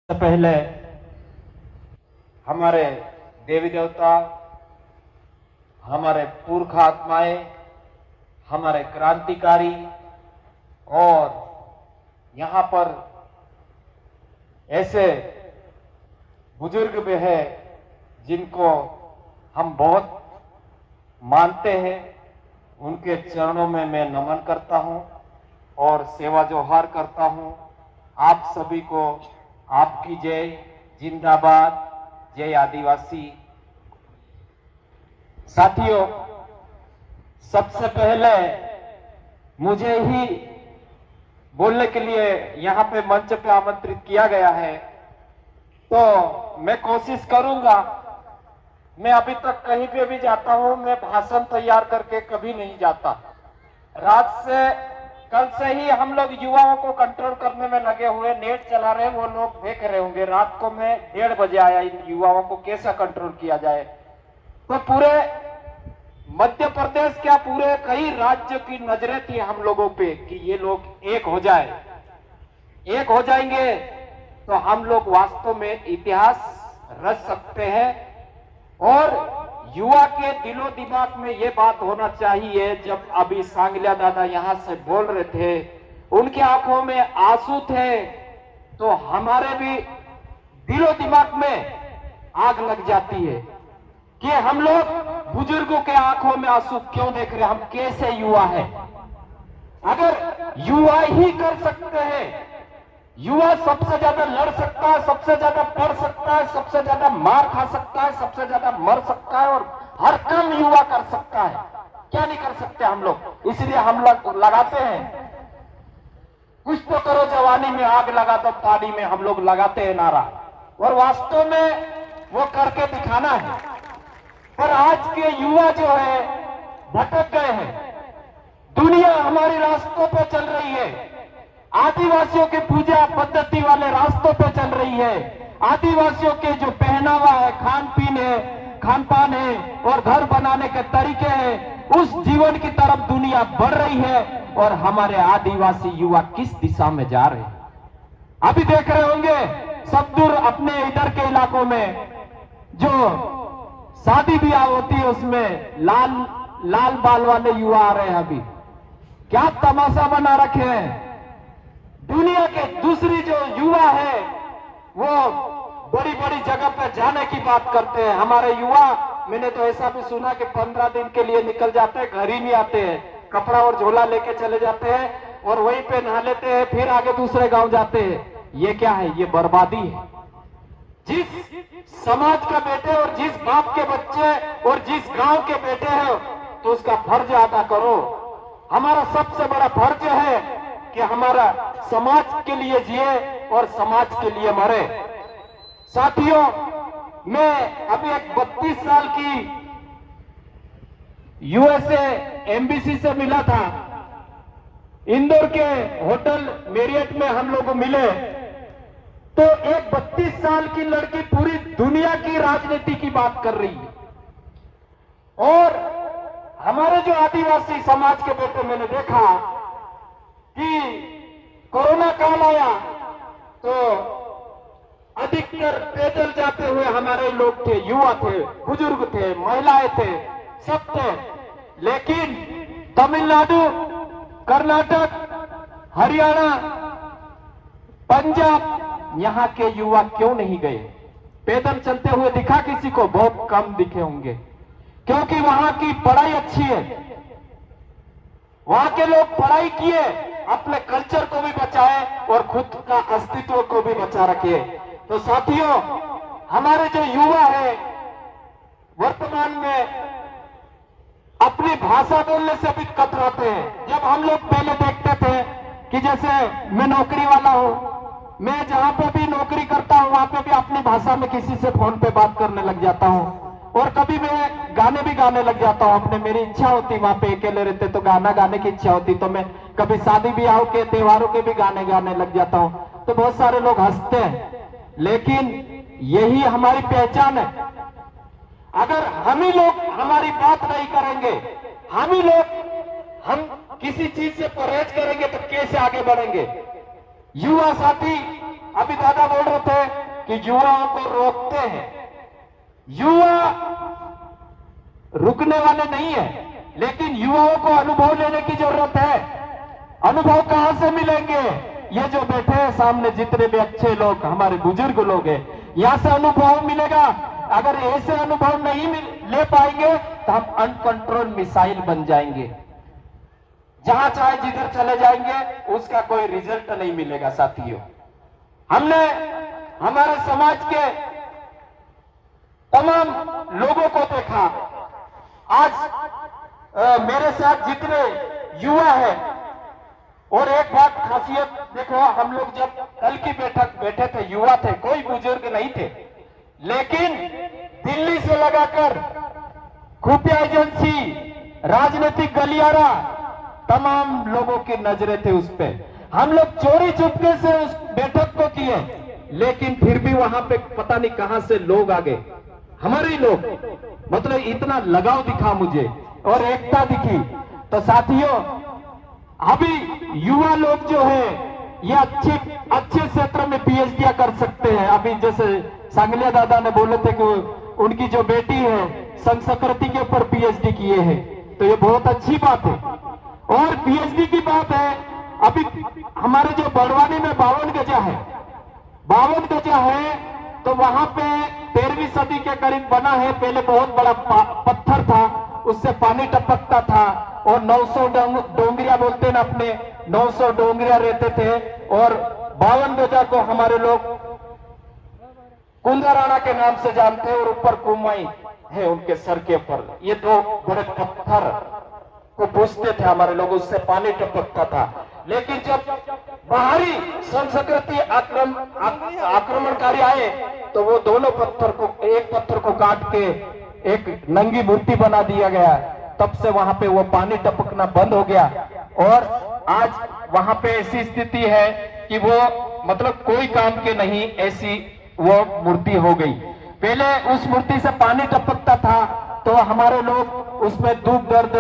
से पहले हमारे देवी देवता, हमारे पुरखा आत्माएं, हमारे क्रांतिकारी और यहाँ पर ऐसे बुजुर्ग भी हैं जिनको हम बहुत मानते हैं। उनके चरणों में मैं नमन करता हूं और सेवा जोहार करता हूं। आप सभी को आपकी जय, जिंदाबाद, जय आदिवासी। साथियों, सबसे पहले मुझे ही बोलने के लिए यहाँ पे मंच पे आमंत्रित किया गया है, तो मैं कोशिश करूंगा। मैं अभी तक कहीं पे भी जाता हूं, मैं भाषण तैयार करके कभी नहीं जाता। रात से कल से ही हम लोग युवाओं को कंट्रोल करने में लगे हुए, नेट चला रहे, वो लोग देख रहे होंगे। रात को मैं 1:30 बजे आया इन युवाओं को कैसा कंट्रोल किया जाए। तो पूरे मध्य प्रदेश क्या पूरे कई राज्य की नजरें थी हम लोगों पे कि ये लोग एक हो जाए। एक हो जाएंगे तो हम लोग वास्तव में इतिहास रच सकते हैं। और युवा के दिलो दिमाग में ये बात होना चाहिए। जब अभी सांगलिया दादा यहां से बोल रहे थे, उनकी आंखों में आंसू थे, तो हमारे भी दिलो दिमाग में आग लग जाती है कि हम लोग बुजुर्गों के आंखों में आंसू क्यों देख रहे हैं। हम कैसे युवा हैं? अगर युवा ही कर सकते हैं, युवा सबसे ज्यादा लड़ सकता है, सबसे ज्यादा पढ़ सकता है, सबसे ज्यादा मार खा सकता है, सबसे ज्यादा मर सकता है और हर काम युवा कर सकता है। क्या नहीं कर सकते हम लोग? इसलिए हम लोग लगाते हैं, कुछ तो करो जवानी में, आग लगा दो पानी में, हम लोग लगाते हैं नारा। और वास्तव में वो करके दिखाना है। पर आज के युवा जो है भटक गए हैं। दुनिया हमारी रास्तों पर चल रही है, आदिवासियों के पूजा पद्धति वाले रास्तों पे चल रही है। आदिवासियों के जो पहनावा है, खान पान है और घर बनाने के तरीके हैं, उस जीवन की तरफ दुनिया बढ़ रही है। और हमारे आदिवासी युवा किस दिशा में जा रहे हैं? अभी देख रहे होंगे सब दूर अपने इधर के इलाकों में जो शादी ब्याह होती है उसमें लाल बाल वाले युवा आ रहे हैं। अभी क्या तमाशा बना रखे हैं। दुनिया के दूसरी जो युवा है वो बड़ी बड़ी जगह पर जाने की बात करते हैं। हमारे युवा, मैंने तो ऐसा भी सुना कि 15 दिन के लिए निकल जाते हैं, घर ही नहीं आते हैं, कपड़ा और झोला लेके चले जाते हैं और वहीं पे नहा लेते हैं, फिर आगे दूसरे गांव जाते हैं। ये क्या है? ये बर्बादी है। जिस समाज का बेटे और जिस बाप के बच्चे और जिस गांव के बेटे हैं, तो उसका फर्ज अदा करो। हमारा सबसे बड़ा फर्ज है कि हमारा समाज के लिए जिए और समाज के लिए मरे। साथियों, मैं अभी एक 32 साल की यूएसए एम्बेसी से मिला था। इंदौर के होटल मेरियट में हम लोग मिले, तो एक 32 साल की लड़की पूरी दुनिया की राजनीति की बात कर रही है। और हमारे जो आदिवासी समाज के बेटे, मैंने देखा कि कोरोना काल आया तो अधिकतर पैदल जाते हुए हमारे लोग थे, युवा थे, बुजुर्ग थे, महिलाएं थे, सब थे। लेकिन तमिलनाडु, कर्नाटक, हरियाणा, पंजाब, यहाँ के युवा क्यों नहीं गए? पैदल चलते हुए दिखा किसी को? बहुत कम दिखे होंगे, क्योंकि वहां की पढ़ाई अच्छी है। वहां के लोग पढ़ाई किए, अपने कल्चर को भी बचाए और खुद का अस्तित्व को भी बचा रखे। तो साथियों, हमारे जो युवा है वर्तमान में अपनी भाषा बोलने से भी कतराते हैं। जब हम लोग पहले देखते थे कि जैसे मैं नौकरी वाला हूं, मैं जहां पे भी नौकरी करता हूं वहां पे भी अपनी भाषा में किसी से फोन पे बात करने लग जाता हूं। और कभी मैं गाने भी गाने लग जाता हूं अपने, मेरी इच्छा होती, वहां पे अकेले रहते तो गाना गाने की इच्छा होती, तो मैं कभी शादी ब्याह के त्योहारों के भी गाने गाने लग जाता हूं। तो बहुत सारे लोग हंसते हैं, लेकिन यही हमारी पहचान है। अगर हम ही लोग हमारी बात नहीं करेंगे, हम किसी चीज से परहेज करेंगे तो कैसे आगे बढ़ेंगे? युवा साथी, अभी दादा बोल रहे थे कि युवाओं को रोकते हैं। युवा रुकने वाले नहीं है, लेकिन युवाओं को अनुभव लेने की जरूरत है। अनुभव कहां से मिलेंगे? ये जो बैठे हैं सामने जितने भी अच्छे लोग, हमारे बुजुर्ग लोग हैं, यहां से अनुभव मिलेगा। अगर ऐसे अनुभव नहीं ले पाएंगे तो हम अनकंट्रोल मिसाइल बन जाएंगे, जहां चाहे जिधर चले जाएंगे, उसका कोई रिजल्ट नहीं मिलेगा। साथियों, हमने हमारे समाज के तमाम लोगों को देखा। आज मेरे साथ जितने युवा हैं, और एक बात खासियत देखो, हम लोग जब कल की बैठक बैठे थे, युवा थे, कोई बुजुर्ग नहीं थे, लेकिन दिल्ली से लगाकर खुफिया एजेंसी, राजनीतिक गलियारा, तमाम लोगों की नजरें थे उस पे। हम लोग चोरी चुपके से उस बैठक को किए, लेकिन फिर भी वहां पे पता नहीं कहां से लोग आ गए, हमारे ही लोग, मतलब इतना लगाव दिखा मुझे और एकता दिखी। तो साथियों, अभी युवा लोग जो है ये अच्छे क्षेत्र में पीएचडी कर सकते हैं। अभी जैसे सांगलिया दादा ने बोले थे कि उनकी जो बेटी है संस्कृति के ऊपर पीएचडी किए हैं, तो ये बहुत अच्छी बात है। और पीएचडी की बात है, अभी हमारे जो बड़वानी में 52 गजा है, 52 गजा है, तो वहां पे 13वीं सदी के करीब बना है। पहले बहुत बड़ा पत्थर था, उससे पानी टपकता था, और 900 डोंगरिया बोलते ना अपने, 900 डोंगरिया रहते थे। और 52 गजा को हमारे लोग कुंदराना के नाम से जानते हैं, और ऊपर कुमाई है उनके सर के ऊपर। ये दो बड़े पत्थर को पूछते थे हमारे लोग, उससे पानी टपकता था। लेकिन जब बाहरी संस्कृति आक्रमणकारी आए, तो वो दोनों पत्थर को, एक पत्थर को काट के एक नंगी मूर्ति बना दिया गया। तब से वहां पे वो पानी टपकना बंद हो गया, और आज वहां पे ऐसी स्थिति है कि वो मतलब कोई काम के नहीं, ऐसी वो मूर्ति हो गई। पहले उस मूर्ति से पानी टपकता था, तो हमारे लोग उसमें दुख दर्द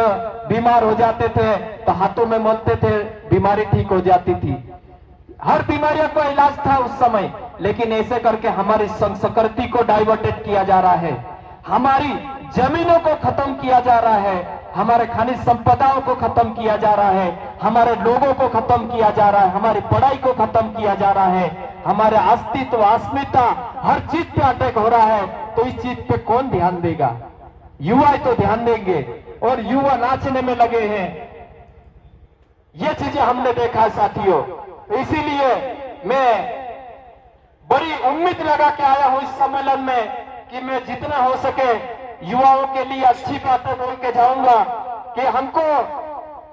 बीमार हो जाते थे, तो हाथों में मलते थे, बीमारी ठीक हो जाती थी। हर बीमारियों का इलाज था उस समय। लेकिन ऐसे करके हमारी संस्कृति को डाइवर्टेड किया जा रहा है, हमारी जमीनों को खत्म किया जा रहा है, हमारे खनिज संपदाओं को खत्म किया जा रहा है, हमारे लोगों को खत्म किया जा रहा है, हमारी पढ़ाई को खत्म किया जा रहा है, हमारे अस्तित्व, अस्मिता, हर चीज पे अटैक हो रहा है। तो इस चीज पे कौन ध्यान देगा? युवा तो ध्यान देंगे, और युवा नाचने में लगे हैं। ये चीजें हमने देखा है साथियों। इसीलिए मैं बड़ी उम्मीद लगा के आया हूं इस सम्मेलन में, कि मैं जितना हो सके युवाओं के लिए अच्छी बातें बोल के जाऊंगा, कि हमको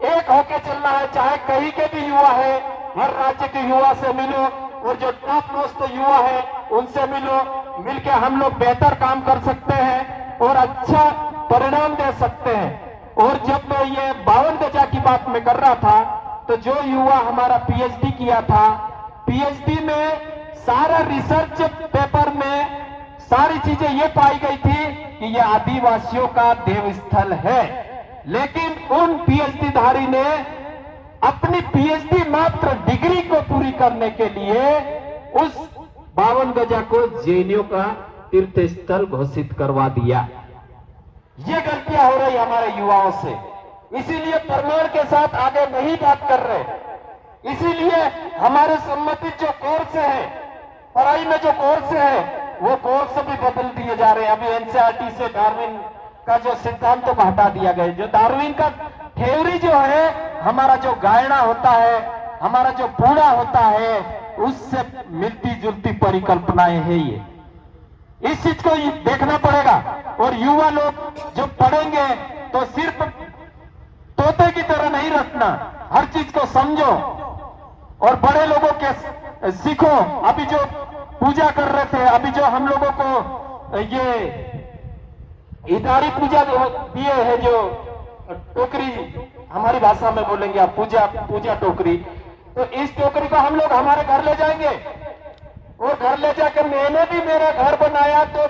एक होके चलना है। चाहे कहीं के भी युवा है, हर राज्य के युवा से मिलो, और जो टॉप मोस्ट युवा है उनसे मिलो, मिलके हम लोग बेहतर काम कर सकते हैं और अच्छा परिणाम दे सकते हैं। और जब मैं ये 52 गजा की बात में कर रहा था, तो जो युवा हमारा पीएचडी किया था, पीएचडी में सारा रिसर्च पेपर में सारी चीजें ये पाई गई थी कि ये आदिवासियों का देव स्थल है। लेकिन उन पीएचडी धारी ने अपनी पीएचडी मात्र डिग्री को पूरी करने के लिए उस 52 गजा को जेएनयू का तीर्थ स्थल घोषित करवा दिया। ये गलतियां हो रही हमारे युवाओं से, इसीलिए प्रमाण के साथ आगे नहीं बात कर रहे। इसीलिए हमारे संबंधित जो कोर्स है, पढ़ाई में जो कोर्स है, वो कोर्स भी बदल दिए जा रहे हैं। अभी एनसीईआरटी से डार्विन का जो सिद्धांत को हटा दिया गया। जो डार्विन का थ्योरी जो है, हमारा जो गायना होता है, हमारा जो बूढ़ा होता है, उससे मिलती जुलती परिकल्पनाएं है ये। इस चीज को देखना पड़ेगा। और युवा लोग जो पढ़ेंगे तो सिर्फ तोते की तरह नहीं रखना, हर चीज को समझो और बड़े लोगों के सीखो। अभी जो पूजा कर रहे थे, अभी जो हम लोगों को ये इतारी पूजा दिए है, जो टोकरी हमारी भाषा में बोलेंगे आप, पूजा टोकरी, तो इस टोकरी को हम लोग हमारे घर ले जाएंगे। और घर ले जाकर मैंने भी मेरा घर बनाया, तो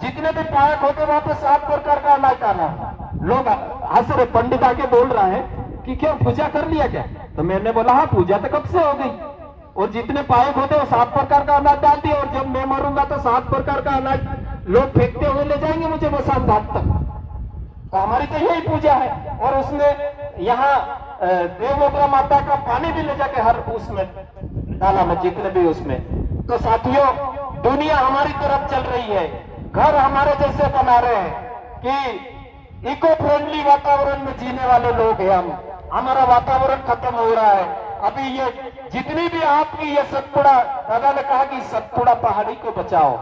जितने भी पायक होते वहां पे 7 प्रकार का अनाज डाला। लोग हंस रहे, पंडित आके बोल रहा है कि क्यों पूजा कर लिया क्या? तो मैंने बोला हाँ, पूजा तो कब से हो गई, और जितने पायक होते वो 7 प्रकार का अनाज डाल दिया, और जब मैं मरूंगा तो 7 प्रकार का अनाज लोग फेंकते हुए ले जाएंगे मुझे मसान घाट तक। तो हमारी तो यही पूजा है। और उसमें यहाँ देवोग्रा माता का पानी भी ले जाके हर उसमें डाला में, जितने भी उसमें। तो साथियों, दुनिया हमारी तरफ चल रही है, घर हमारे जैसे बना रहे हैं कि इको फ्रेंडली वातावरण में जीने वाले लोग हैं हम। हमारा वातावरण खत्म हो रहा है। अभी ये जितनी भी आपकी ये सतपुड़ा, दादा ने कहा कि सतपुड़ा पहाड़ी को बचाओ,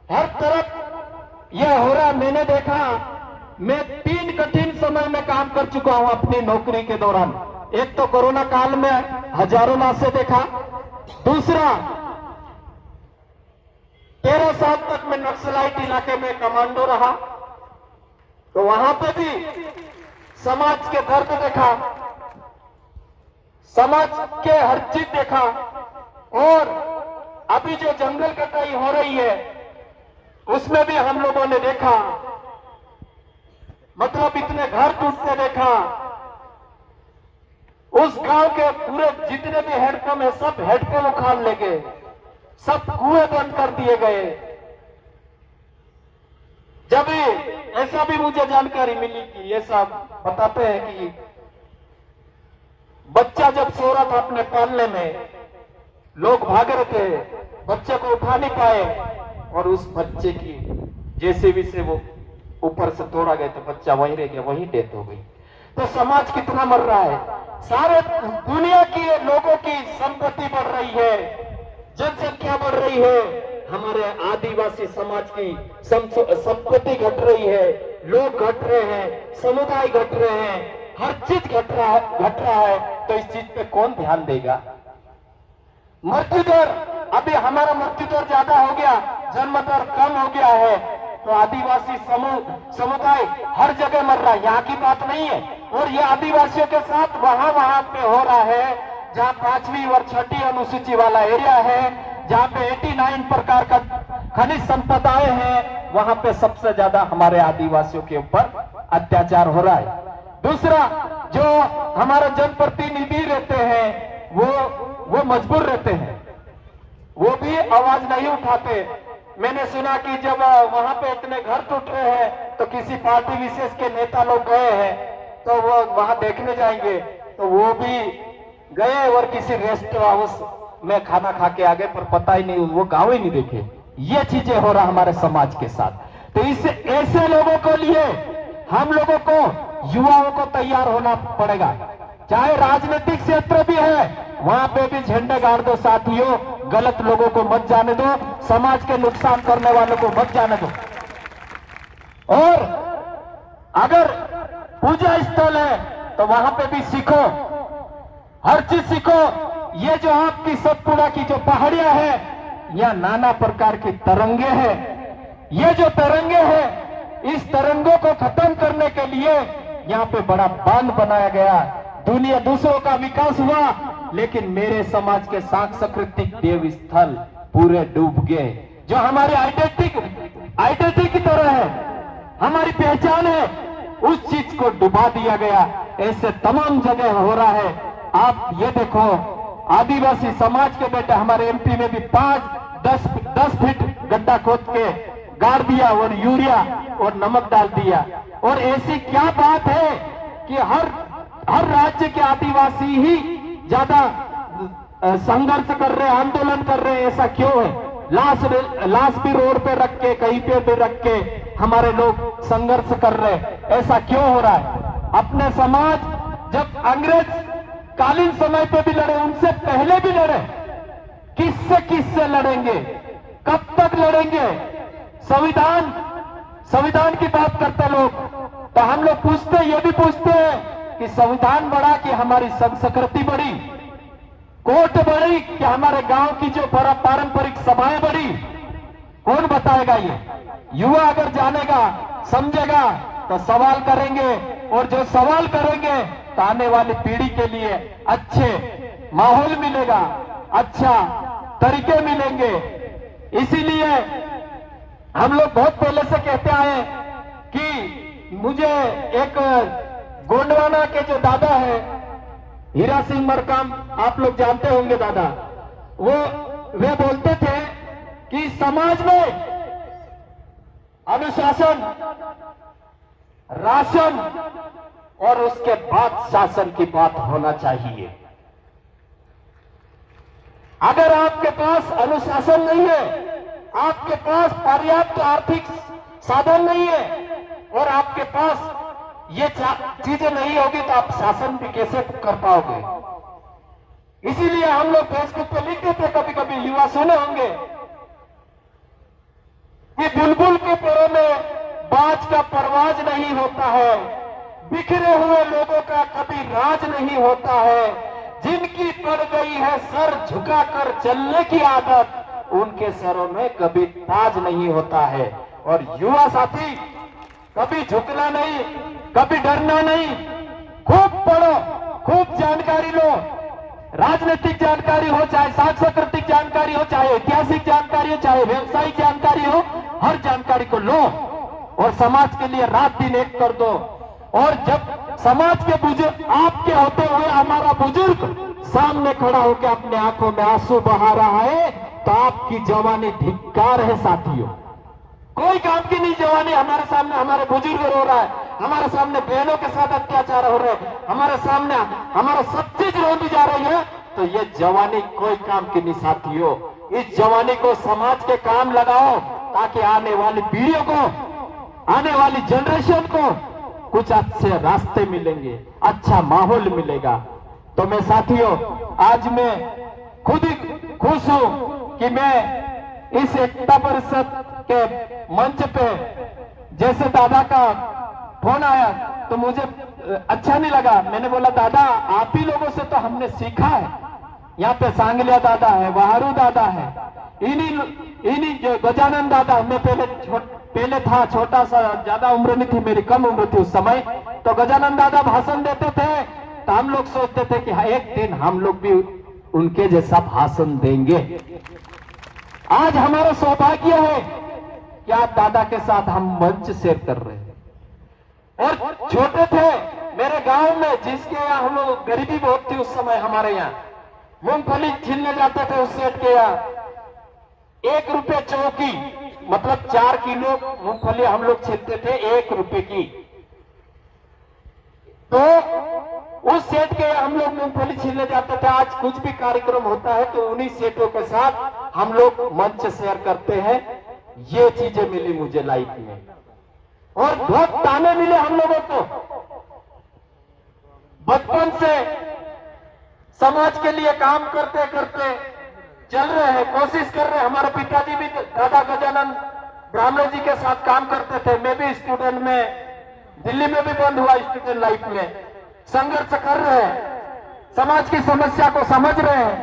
हर तरफ ये हो रहा। मैंने देखा, मैं 3 कठिन समय में काम कर चुका हूं अपनी नौकरी के दौरान। एक तो कोरोना काल में हजारों लाशें देखा, दूसरा 13 साल तक मैं नक्सलाइट इलाके में कमांडो रहा, तो वहां पे भी समाज के दर्द देखा, समाज के हर चीज देखा। और अभी जो जंगल कटाई हो रही है उसमें भी हम लोगों ने देखा, मतलब इतने घर टूटते देखा। उस गांव के पूरे जितने भी हैंडपंप है सब हैंडपंप उखाड़ ले गए, सब कुएं बंद कर दिए गए। जब ऐसा भी मुझे जानकारी मिली कि ये सब बताते हैं कि बच्चा जब सो रहा था अपने पालने में, लोग भाग रहे थे, बच्चे को उठा नहीं पाए और उस बच्चे की जेसीबी से वो ऊपर से तोड़ा गया तो बच्चा वहीं रह गया, वहीं डेथ हो गई। तो समाज कितना मर रहा है। सारे दुनिया की लोगों की संपत्ति बढ़ रही है, जनसंख्या बढ़ रही है, हमारे आदिवासी समाज की संपत्ति घट रही है, लोग घट रहे हैं, समुदाय घट रहे हैं, हर चीज घट रहा है। तो इस चीज पे कौन ध्यान देगा। मृत्यु दर, अभी हमारा मृत्यु दर ज्यादा हो गया, जन्म दर कम हो गया है, तो आदिवासी समुदाय हर जगह मर रहा है। यहाँ की बात नहीं है। और ये आदिवासियों के साथ वहां पे हो रहा है जहाँ 5वीं और 6ठी अनुसूची वाला एरिया है, जहाँ पे 89 प्रकार का खनिज संपदाएं हैं, वहां पे सबसे ज्यादा हमारे आदिवासियों के ऊपर अत्याचार हो रहा है। दूसरा, जो हमारे जनप्रतिनिधि रहते हैं वो मजबूर रहते हैं, वो भी आवाज नहीं उठाते। मैंने सुना कि जब वहां पे इतने घर टूट रहे हैं तो किसी पार्टी विशेष के नेता लोग गए हैं, तो वो वहां देखने जाएंगे, तो वो भी गए और किसी रेस्ट हाउस में खाना खा के आ गए, पर पता ही नहीं, वो गाँव ही नहीं देखे। ये चीजें हो रहा हमारे समाज के साथ। तो इस ऐसे लोगों को लिए हम लोगों को, युवाओं को तैयार होना पड़ेगा। चाहे राजनीतिक क्षेत्र भी है, वहां पे भी झंडे गाड़ दो साथियों, गलत लोगों को मत जाने दो, समाज के नुकसान करने वालों को मत जाने दो। और अगर पूजा स्थल है तो वहां पे भी सीखो, हर चीज सीखो। ये जो आपकी सतपुड़ा की जो पहाड़ियां है, यहाँ नाना प्रकार की तरंगे हैं। ये जो तरंगे हैं, इस तरंगों को खत्म करने के लिए यहाँ पे बड़ा बांध बनाया गया। दुनिया दूसरों का विकास हुआ, लेकिन मेरे समाज के सांस्कृतिक देव स्थल पूरे डूब गए। जो हमारे आइडेंटिटी की तरह है, हमारी पहचान है, उस चीज को डुबा दिया गया। ऐसे तमाम जगह हो रहा है। आप ये देखो, आदिवासी समाज के बेटे हमारे एमपी में भी 5-10 फीट गड्ढा खोद के गाड़ दिया और यूरिया और नमक डाल दिया। और ऐसी क्या बात है कि हर राज्य के आदिवासी ही ज्यादा संघर्ष कर रहे हैं, आंदोलन कर रहे हैं, ऐसा क्यों है? लाश भी रोड पे रख के, कहीं पे भी रख के हमारे लोग संघर्ष कर रहे हैं, ऐसा क्यों हो रहा है? अपने समाज जब अंग्रेज कालीन समय पे भी लड़े, उनसे पहले भी लड़े, किससे लड़ेंगे, कब तक लड़ेंगे? संविधान की बात करते लोग, तो हम लोग पूछते, ये भी पूछते हैं कि संविधान बढ़ा कि हमारी संस्कृति बढ़ी, कोर्ट बढ़ी कि हमारे गांव की जो पारंपरिक सभाएं बढ़ी? कौन बताएगा? ये युवा अगर जानेगा, समझेगा तो सवाल करेंगे, और जो सवाल करेंगे तो आने वाली पीढ़ी के लिए अच्छे माहौल मिलेगा, अच्छा तरीके मिलेंगे। इसीलिए हम लोग बहुत पहले से कहते आए कि मुझे एक गोंडवाना के जो दादा है, हीरा सिंह मरकाम, आप लोग जानते होंगे दादा, वे बोलते थे कि समाज में अनुशासन, राशन और उसके बाद शासन की बात होना चाहिए। अगर आपके पास अनुशासन नहीं है, आपके पास पर्याप्त आर्थिक साधन नहीं है और आपके पास ये चीजें नहीं होगी तो आप शासन भी कैसे कर पाओगे। इसीलिए हम लोग फेसबुक पे लिख देते, कभी कभी युवा सुने होंगे कि बुलबुल के पैरों में बाज का परवाज नहीं होता है, बिखरे हुए लोगों का कभी राज नहीं होता है, जिनकी पड़ गई है सर झुकाकर चलने की आदत, उनके सरों में कभी ताज नहीं होता है। और युवा साथी, कभी झुकना नहीं, कभी डरना नहीं, खूब पढ़ो, खूब जानकारी लो, राजनीतिक जानकारी हो, चाहे सांस्कृतिक जानकारी हो, चाहे ऐतिहासिक जानकारी हो, चाहे व्यवसायिक जानकारी हो, हर जानकारी को लो और समाज के लिए रात दिन एक कर दो। और जब समाज के बुजुर्ग, आपके होते हुए हमारा बुजुर्ग सामने खड़ा होकर अपने आंखों में आंसू बहा रहा है तो आपकी जवानी धिक्कार है साथियों। कोई काम की नहीं जवानी, हमारे सामने हमारे बुजुर्ग रो रहा है, हमारे सामने बहनों के साथ अत्याचार हो रहे हैं, हमारे सामने हमारा सब चीज रोती जा रही है, तो ये जवानी कोई काम की नहीं साथियों। इस जवानी को समाज के काम लगाओ ताकि आने वाली पीढ़ियों को, आने वाली जनरेशन को कुछ अच्छे रास्ते मिलेंगे, अच्छा माहौल मिलेगा। तो मैं साथियों, आज मैं खुद ही खुश हूं कि मैं इस एकता परिषद के मंच पे, जैसे दादा का फोन आया तो मुझे अच्छा नहीं लगा। मैंने बोला दादा आप ही लोगों से तो हमने सीखा है, यहाँ पे सांगलिया दादा है, वहारू दादा है, इन्हीं जो गजानन दादा, मैं पहले था छोटा सा, ज्यादा उम्र नहीं थी मेरी, कम उम्र थी उस समय, तो गजानन दादा भाषण देते थे तो हम लोग सोचते थे कि एक दिन हम लोग भी उनके जैसा भाषण देंगे। आज हमारा सौभाग्य है कि आप दादा के साथ हम मंच शेयर कर रहे हैं। और छोटे थे मेरे गांव में, जिसके यहाँ हम लोग, गरीबी बहुत थी उस समय हमारे यहाँ, मूंगफली छीलने जाते थे उस सेठ के यहाँ, 1 रुपये चौकी, मतलब 4 किलो मूंगफली हम लोग छीलते थे 1 रुपये की। तो उस सेठ के हम लोग मूंगफली छीलने जाते थे। आज कुछ भी कार्यक्रम होता है तो उन्हीं सेठों के साथ हम लोग मंच शेयर करते हैं। ये चीजें मिली मुझे लाइफ में और बहुत ताने मिले हम लोगों को। बचपन से समाज के लिए काम करते करते चल रहे हैं, कोशिश कर रहे हैं। हमारे पिताजी भी दादा गजानन ब्राह्मण जी के साथ काम करते थे। मैं भी स्टूडेंट में दिल्ली में भी बंद हुआ स्टूडेंट लाइफ में, संघर्ष कर रहे हैं, समाज की समस्या को समझ रहे हैं।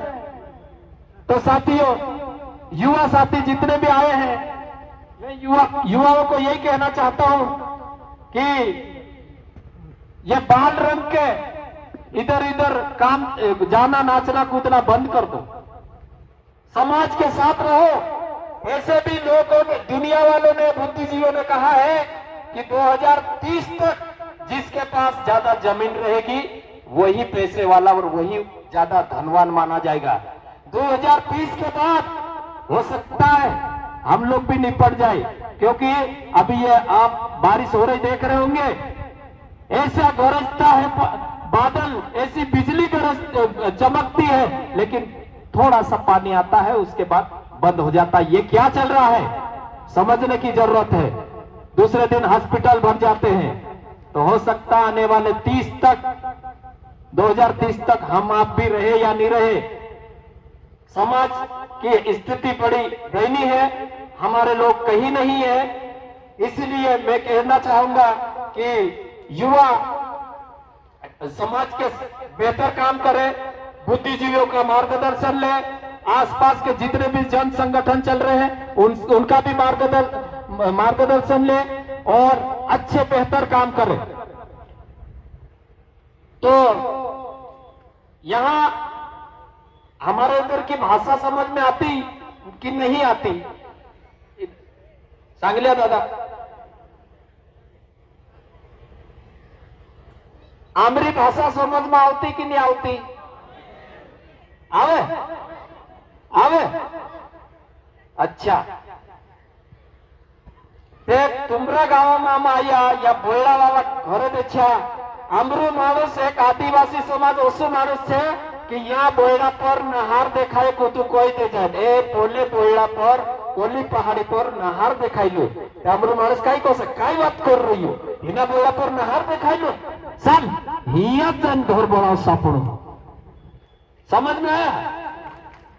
तो साथियों, युवा साथी जितने भी आए हैं, मैं युवाओं को यही कहना चाहता हूं कि ये बाल रंग के इधर इधर काम, जाना नाचना कूदना बंद कर दो, समाज के साथ रहो। ऐसे भी लोगों ने, दुनिया वालों ने, बुद्धिजीवियों ने कहा है कि 2030 तक जिसके पास ज्यादा जमीन रहेगी वही पैसे वाला और वही ज्यादा धनवान माना जाएगा। 2030 के बाद हो सकता है हम लोग भी निपट जाए, क्योंकि अभी ये आप बारिश हो रही देख रहे होंगे, ऐसा गरजता है बादल, ऐसी बिजली गरज चमकती है, लेकिन थोड़ा सा पानी आता है उसके बाद बंद हो जाता है। ये क्या चल रहा है समझने की जरूरत है। दूसरे दिन हॉस्पिटल भर जाते हैं। तो हो सकता है आने वाले 2030 तक हम आप भी रहे या नहीं रहे। समाज की स्थिति बड़ी दयनीय है, हमारे लोग कहीं नहीं है। इसलिए मैं कहना चाहूंगा कि युवा समाज के बेहतर काम करें, बुद्धिजीवियों का मार्गदर्शन ले, आसपास के जितने भी जन संगठन चल रहे हैं उनका भी मार्गदर्शन ले और अच्छे बेहतर काम करें। तो यहां हमारे इधर की भाषा समझ में आती कि नहीं आती? सांगलिया दादा, आमरी भाषा समझ में आती कि नहीं आती? आवे आवे अच्छा, ते तुमरा गावाમાં आया या બોયડાવાળા ઘરે દેખ્યા આમરું માણસ એક આદિવાસી સમાજ ઓછું માણસ છે कि यहाँ बोयड़ा पर नहार देखाए को तू कोई दे जाए ए बोले बोयड़ा पर कोली पहाड़ी पर नहार देखाई लो आमरू माणस काय को से काय बात कर रही हो हिना बोयड़ा पर नहार देखाई लो सन हिया जन घर बनाओ सापड़ो समझ में आया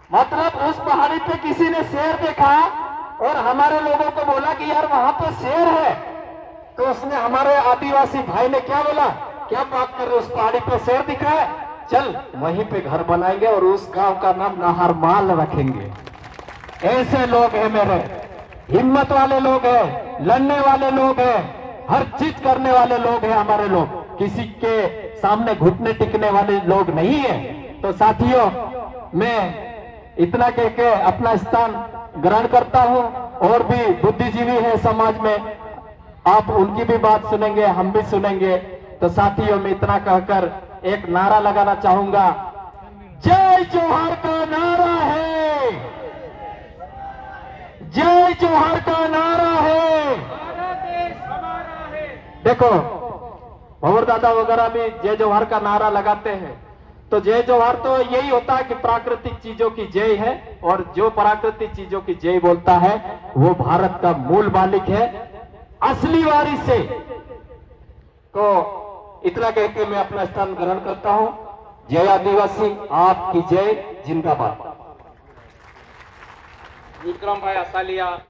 मतलब उस पहाड़ी पे किसी ने शेर देखा और हमारे लोगों को बोला कि यार वहां पे शेर है तो उसने हमारे आदिवासी भाई ने क्या बोला क्या बात कर रहे उस पहाड़ी पे शेर दिखा है चल वहीं पे घर बनाएंगे और उस गांव का नाम नाहरमाल रखेंगे। ऐसे लोग हैं मेरे, हिम्मत वाले लोग हैं, लड़ने वाले लोग हैं, हर चीज करने वाले लोग हैं हमारे लोग, किसी के सामने घुटने टिकने वाले लोग नहीं है। तो साथियों मैं इतना कह के अपना स्थान ग्रहण करता हूं और भी बुद्धिजीवी है समाज में, आप उनकी भी बात सुनेंगे हम भी सुनेंगे। तो साथियों मैं इतना कहकर एक नारा लगाना चाहूंगा, जय जोहार का नारा है, जय जोहार का नारा है। देखो भंवर दादा वगैरह भी जय जोहार का नारा लगाते हैं, तो जय जोहार तो यही होता है कि प्राकृतिक चीजों की जय है, और जो प्राकृतिक चीजों की जय बोलता है वो भारत का मूल मालिक है, असली वारिस है। तो इतना कह के मैं अपना स्थान ग्रहण करता हूं। जय आदिवासी, आपकी जय, जिंदाबाद। विक्रम भाई असालिया।